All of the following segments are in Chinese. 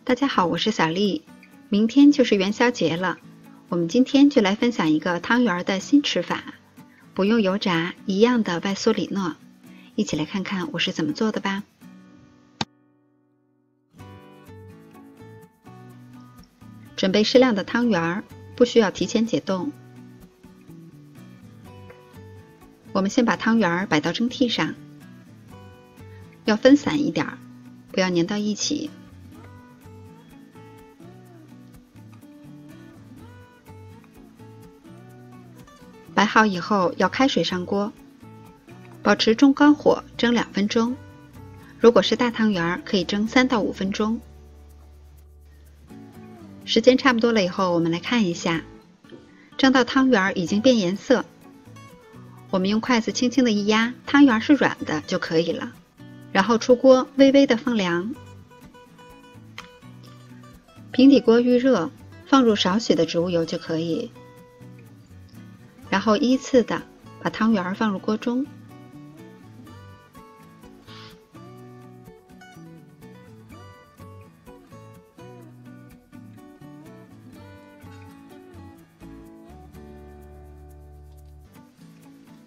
大家好，我是小丽。明天就是元宵节了，我们今天就来分享一个汤圆的新吃法，不用油炸，一样的外酥里糯。一起来看看我是怎么做的吧。准备适量的汤圆，不需要提前解冻。我们先把汤圆摆到蒸屉上，要分散一点，不要粘到一起。摆好以后，要开水上锅，保持中高火蒸2分钟。如果是大汤圆，可以蒸3到5分钟。时间差不多了以后，我们来看一下，蒸到汤圆已经变颜色，我们用筷子轻轻的一压，汤圆是软的就可以了。然后出锅，微微的放凉。平底锅预热，放入少许的植物油就可以。然后依次的把汤圆放入锅中，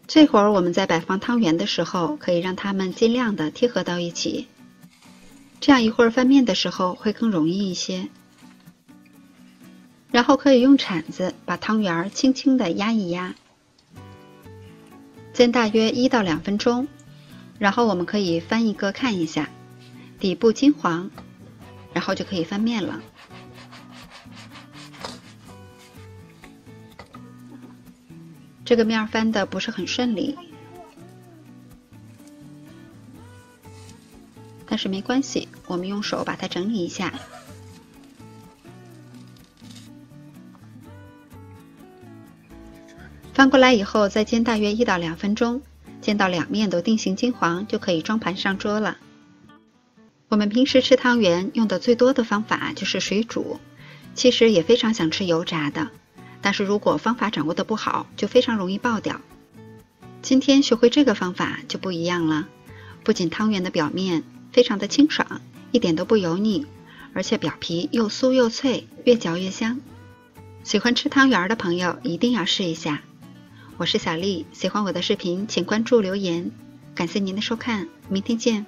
这会儿我们在摆放汤圆的时候，可以让它们尽量的贴合到一起，这样一会儿翻面的时候会更容易一些。然后可以用铲子把汤圆轻轻的压一压，煎大约1到2分钟。然后我们可以翻一个看一下，底部金黄，然后就可以翻面了。这个面翻的不是很顺利，但是没关系，我们用手把它整理一下。翻过来以后，再煎大约1到2分钟，煎到2面都定型金黄，就可以装盘上桌了。我们平时吃汤圆用的最多的方法就是水煮，其实也非常想吃油炸的，但是如果方法掌握的不好，就非常容易爆掉。今天学会这个方法就不一样了，不仅汤圆的表面非常的清爽，一点都不油腻，而且表皮又酥又脆，越嚼越香。喜欢吃汤圆的朋友一定要试一下。我是小丽，喜欢我的视频请关注留言，感谢您的收看，明天见。